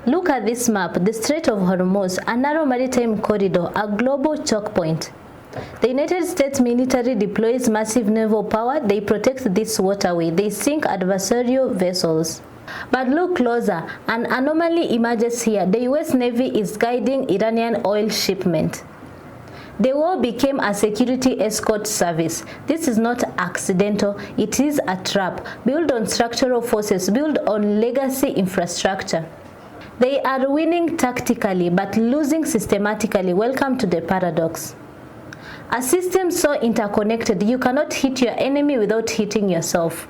Look at this map, the Strait of Hormuz, a narrow maritime corridor, a global choke point. The United States military deploys massive naval power. They protect this waterway. They sink adversarial vessels. But look closer, an anomaly emerges here. The US Navy is guiding Iranian oil shipment. The war became a security escort service. This is not accidental, it is a trap, built on structural forces, built on legacy infrastructure. They are winning tactically but losing systematically. Welcome to the paradox. A system so interconnected, you cannot hit your enemy without hitting yourself.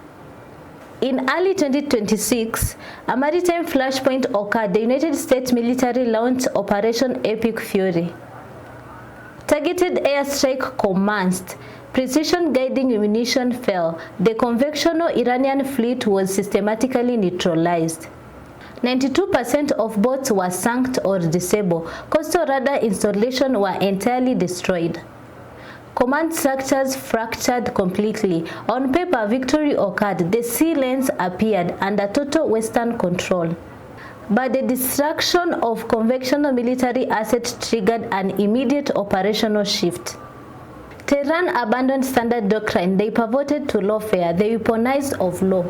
In early 2026, a maritime flashpoint occurred. The United States military launched Operation Epic Fury. Targeted airstrike commenced. Precision guiding ammunition fell. The conventional Iranian fleet was systematically neutralized. 92% of boats were sunk or disabled. Coastal radar installations were entirely destroyed. Command structures fractured completely. On paper, victory occurred. The sea lanes appeared under total Western control. But the destruction of conventional military assets triggered an immediate operational shift. Tehran abandoned standard doctrine. They pivoted to lawfare, the weaponized of law.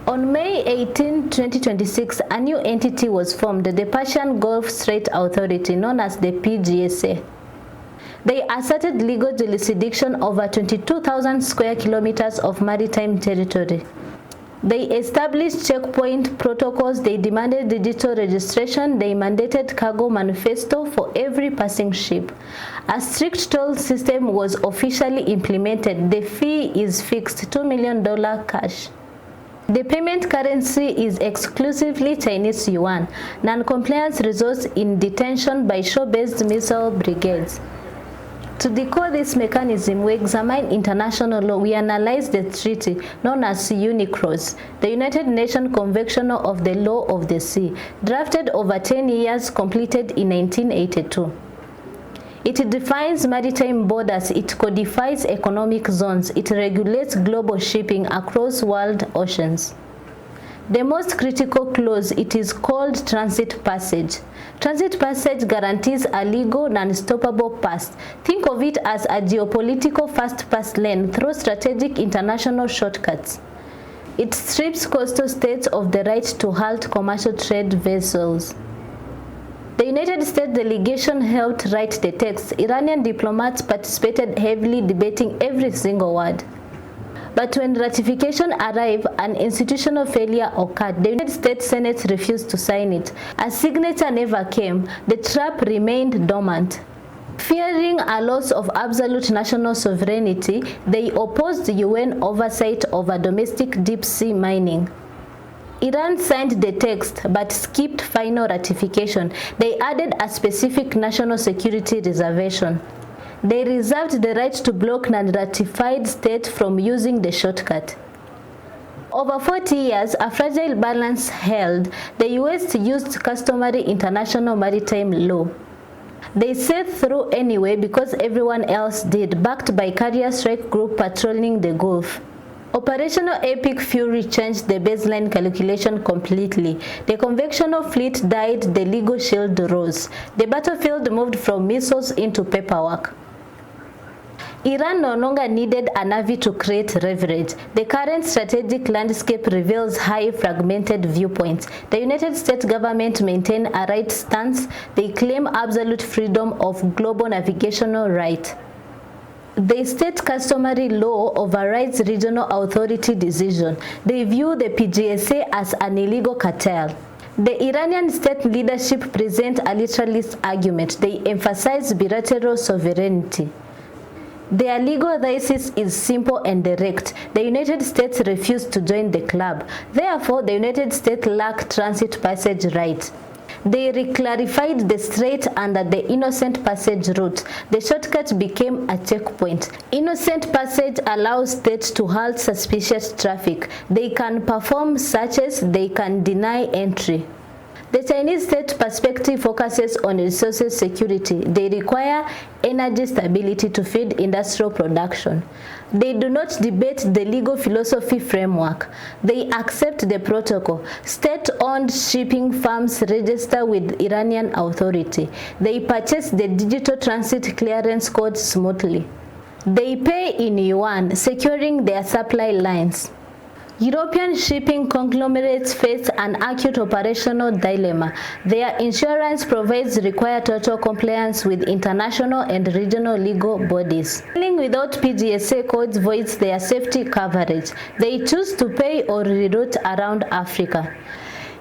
On May 18, 2026, a new entity was formed, the Persian Gulf Strait Authority, known as the PGSA. They asserted legal jurisdiction over 22,000 square kilometers of maritime territory. They established checkpoint protocols. They demanded digital registration. They mandated cargo manifesto for every passing ship. A strict toll system was officially implemented. The fee is fixed, $2 million cash. The payment currency is exclusively Chinese yuan. Non-compliance results in detention by shore-based missile brigades. To decode this mechanism, we examine international law. We analyze the treaty known as UNICROS, the United Nations Convention of the Law of the Sea, drafted over 10 years, completed in 1982. It defines maritime borders, it codifies economic zones, it regulates global shipping across world oceans. The most critical clause, it is called transit passage. Transit passage guarantees a legal, non-stoppable pass. Think of it as a geopolitical fast pass lane through strategic international shortcuts. It strips coastal states of the right to halt commercial trade vessels. The United States delegation helped write the text. Iranian diplomats participated heavily, debating every single word. But when ratification arrived, an institutional failure occurred. The United States Senate refused to sign it. A signature never came. The trap remained dormant. Fearing a loss of absolute national sovereignty, they opposed the UN oversight over domestic deep-sea mining. Iran signed the text but skipped final ratification. They added a specific national security reservation. They reserved the right to block non-ratified states from using the shortcut. Over 40 years, a fragile balance held. The US used customary international maritime law. They sailed through anyway because everyone else did, backed by carrier strike group patrolling the Gulf. Operational Epic Fury changed the baseline calculation completely. The conventional fleet died, the legal shield rose. The battlefield moved from missiles into paperwork. Iran no longer needed a navy to create leverage. The current strategic landscape reveals high fragmented viewpoints. The United States government maintains a right stance. They claim absolute freedom of global navigational right. The state customary law overrides regional authority decision. They view the PGSA as an illegal cartel. The Iranian state leadership present a literalist argument. They emphasize bilateral sovereignty. Their legal thesis is simple and direct. The United States refused to join the club. Therefore, the United States lacked transit passage rights. They reclarified the strait under the innocent passage route. The shortcut became a checkpoint. Innocent passage allows states to halt suspicious traffic. They can perform searches, they can deny entry. The Chinese state perspective focuses on resources security. They require energy stability to feed industrial production. They do not debate the legal philosophy framework. They accept the protocol. State-owned shipping firms register with Iranian authority. They purchase the digital transit clearance code smoothly. They pay in yuan, securing their supply lines. European shipping conglomerates face an acute operational dilemma. Their insurance provides require total compliance with international and regional legal bodies. Sailing without PGSA codes voids their safety coverage. They choose to pay or reroute around Africa.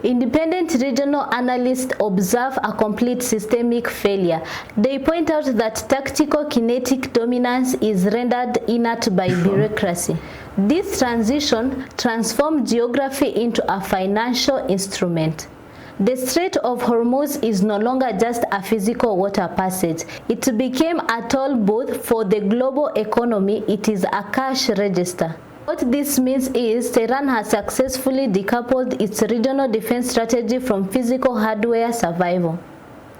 Independent regional analysts observe a complete systemic failure. They point out that tactical kinetic dominance is rendered inert by bureaucracy. This transition transformed geography into a financial instrument. The Strait of Hormuz is no longer just a physical water passage. It became a toll booth for the global economy. It is a cash register. What this means is Tehran has successfully decoupled its regional defense strategy from physical hardware survival.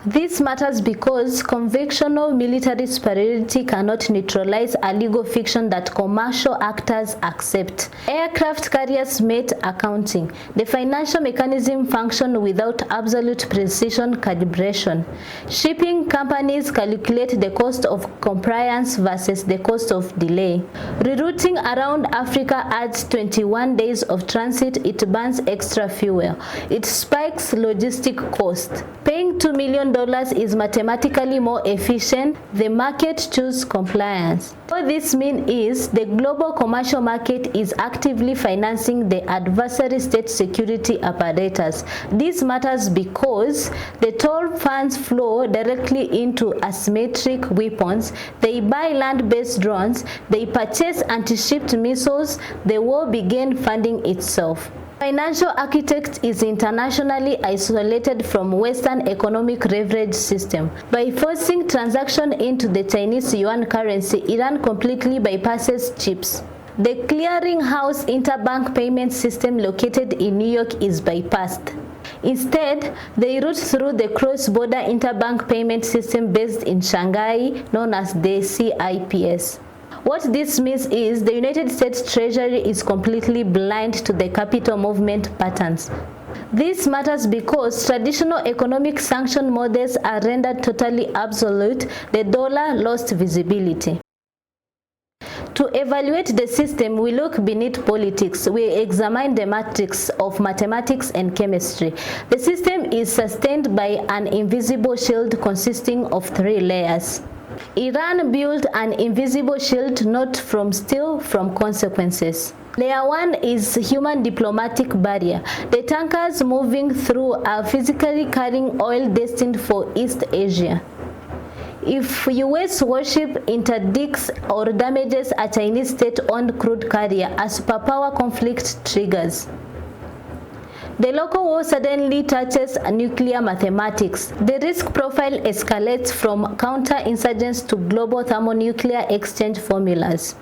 This matters because conventional military superiority cannot neutralize a legal fiction that commercial actors accept. Aircraft carriers mate accounting. The financial mechanism function without absolute precision calibration. Shipping companies calculate the cost of compliance versus the cost of delay. Rerouting around Africa adds 21 days of transit. It burns extra fuel. It spikes logistic cost. Paying $2 million is mathematically more efficient. The market chooses compliance. What this means is the global commercial market is actively financing the adversary state security apparatus. This matters because the toll funds flow directly into asymmetric weapons. They buy land-based drones. They purchase anti-ship missiles. The war began funding itself. Financial architect is internationally isolated from Western economic leverage system. By forcing transaction into the Chinese yuan currency, Iran completely bypasses chips. The clearinghouse interbank payment system located in New York is bypassed. Instead, they route through the cross-border interbank payment system based in Shanghai, known as the CIPS. What this means is the United States Treasury is completely blind to the capital movement patterns. This matters because traditional economic sanction models are rendered totally obsolete. The dollar lost visibility. To evaluate the system, we look beneath politics. We examine the matrix of mathematics and chemistry. The system is sustained by an invisible shield consisting of 3 layers. Iran built an invisible shield not from steel, from consequences. Layer 1 is human diplomatic barrier. The tankers moving through are physically carrying oil destined for East Asia. If US warship interdicts or damages a Chinese state-owned crude carrier, a superpower conflict triggers. The local war suddenly touches nuclear mathematics. The risk profile escalates from counterinsurgents to global thermonuclear exchange formulas.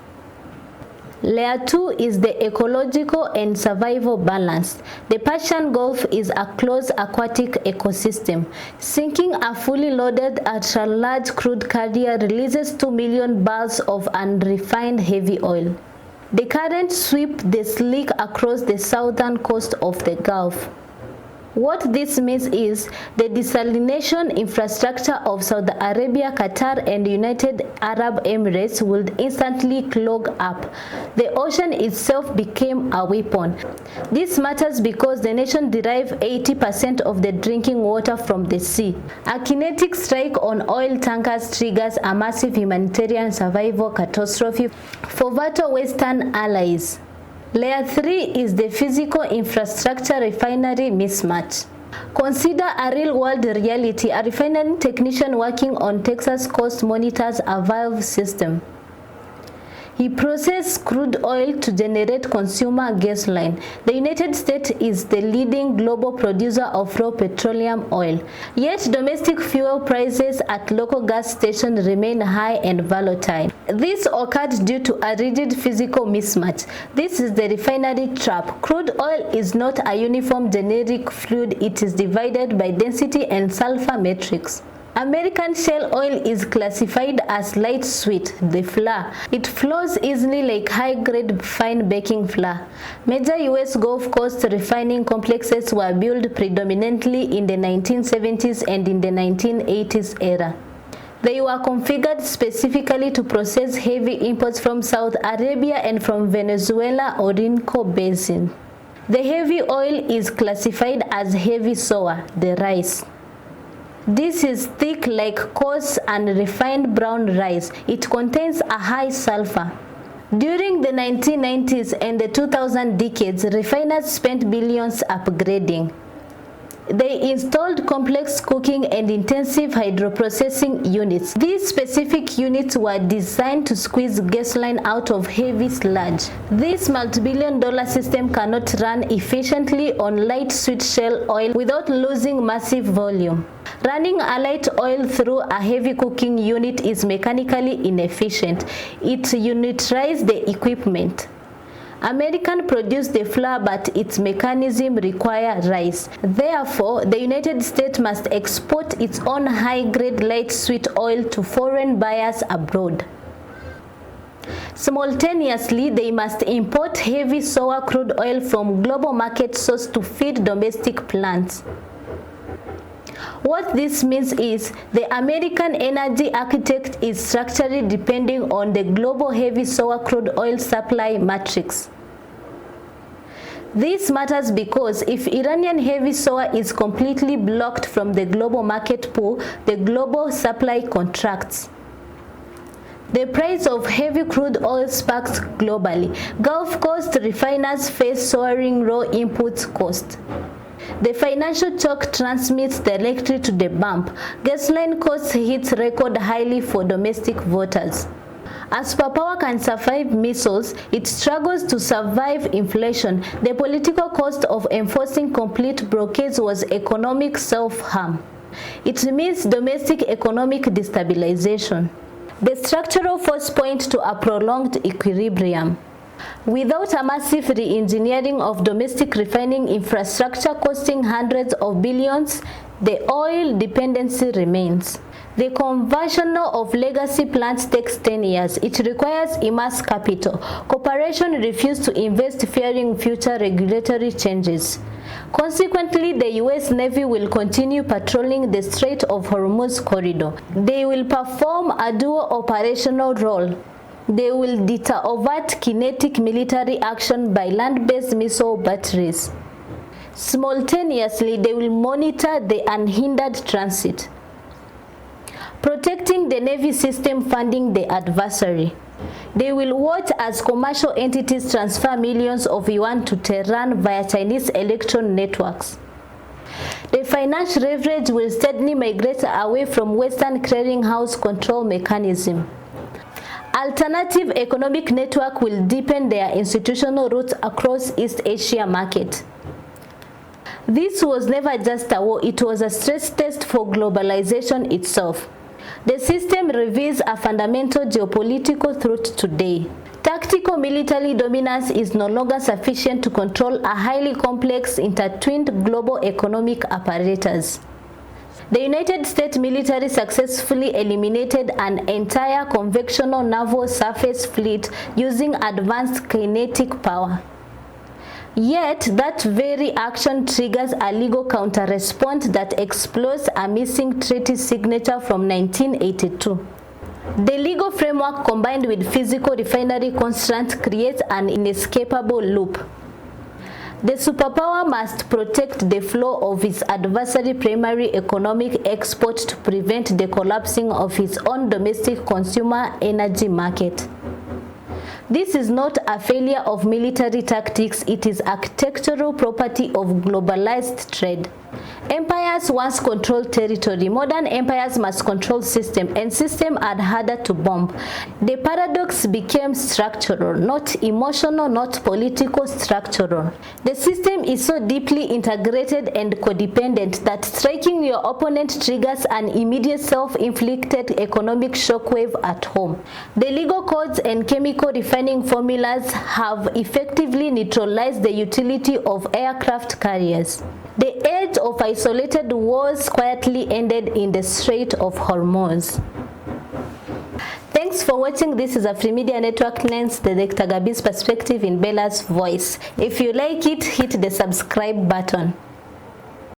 Layer 2 is the ecological and survival balance. The Persian Gulf is a closed aquatic ecosystem. Sinking a fully loaded ultra-large crude carrier releases 2 million barrels of unrefined heavy oil. The currents sweep the slick across the southern coast of the Gulf. What this means is the desalination infrastructure of Saudi Arabia, Qatar, and United Arab Emirates would instantly clog up. The ocean itself became a weapon. This matters because the nation derives 80% of the drinking water from the sea. A kinetic strike on oil tankers triggers a massive humanitarian survival catastrophe for vital Western allies. Layer 3 is the physical infrastructure refinery mismatch. Consider a real-world reality. A refinery technician working on Texas coast monitors a valve system. He processes crude oil to generate consumer gasoline. The United States is the leading global producer of raw petroleum oil. Yet domestic fuel prices at local gas stations remain high and volatile. This occurred due to a rigid physical mismatch. This is the refinery trap. Crude oil is not a uniform generic fluid. It is divided by density and sulfur matrix. American shale oil is classified as light sweet, the flour. It flows easily like high-grade fine baking flour. Major U.S. Gulf Coast refining complexes were built predominantly in the 1970s and in the 1980s era. They were configured specifically to process heavy imports from Saudi Arabia and from Venezuela Orinoco Basin. The heavy oil is classified as heavy sour, the rice. This is thick like coarse and refined brown rice. It contains a high sulfur. During the 1990s and the 2000 decades, refiners spent billions upgrading. They installed complex cooking and intensive hydroprocessing units. These specific units were designed to squeeze gasoline out of heavy sludge. This multi-billion-dollar system cannot run efficiently on light sweet shale oil without losing massive volume. Running a light oil through a heavy cooking unit is mechanically inefficient. It unitizes the equipment. American produced the flour, but its mechanism requires rice. Therefore, the United States must export its own high-grade light sweet oil to foreign buyers abroad. Simultaneously, they must import heavy sour crude oil from global market sources to feed domestic plants. What this means is the American energy architect is structurally depending on the global heavy sour crude oil supply matrix. This matters because if Iranian heavy sour is completely blocked from the global market pool, the global supply contracts. The price of heavy crude oil spikes globally. Gulf Coast refiners face soaring raw input costs. The financial shock transmits directly to the pump. Gasoline costs hit record highly for domestic voters. As superpower can survive missiles, it struggles to survive inflation. The political cost of enforcing complete blockades was economic self-harm. It means domestic economic destabilization. The structural force points to a prolonged equilibrium. Without a massive re-engineering of domestic refining infrastructure costing hundreds of billions, the oil dependency remains. The conversion of legacy plants takes 10 years. It requires immense capital. Corporations refuse to invest fearing future regulatory changes. Consequently, the U.S. Navy will continue patrolling the Strait of Hormuz corridor. They will perform a dual operational role. They will deter overt kinetic military action by land-based missile batteries. Simultaneously, they will monitor the unhindered transit, protecting the Navy system funding the adversary. They will watch as commercial entities transfer millions of yuan to Tehran via Chinese electron networks. The financial leverage will steadily migrate away from Western clearinghouse control mechanism. Alternative economic network will deepen their institutional roots across East Asia market. This was never just a war, it was a stress test for globalization itself. The system reveals a fundamental geopolitical truth today. Tactical military dominance is no longer sufficient to control a highly complex, intertwined global economic apparatus. The United States military successfully eliminated an entire conventional naval surface fleet using advanced kinetic power. Yet, that very action triggers a legal counter-response that exploits a missing treaty signature from 1982. The legal framework combined with physical refinery constraints creates an inescapable loop. The superpower must protect the flow of its adversary primary economic exports to prevent the collapsing of its own domestic consumer energy market. This is not a failure of military tactics, it is architectural property of globalized trade. Empires once controlled territory. Modern empires must control system, and system are harder to bomb. The paradox became structural, not emotional, not political, structural. The system is so deeply integrated and codependent that striking your opponent triggers an immediate self-inflicted economic shockwave at home. The legal codes and chemical refining formulas have effectively neutralized the utility of aircraft carriers. The age of isolated wars quietly ended in the Strait of Hormuz. Thanks for watching. This is Afrimedia Network Lens, the Dr. Gabi's perspective in Bella's voice. If you like it, hit the subscribe button.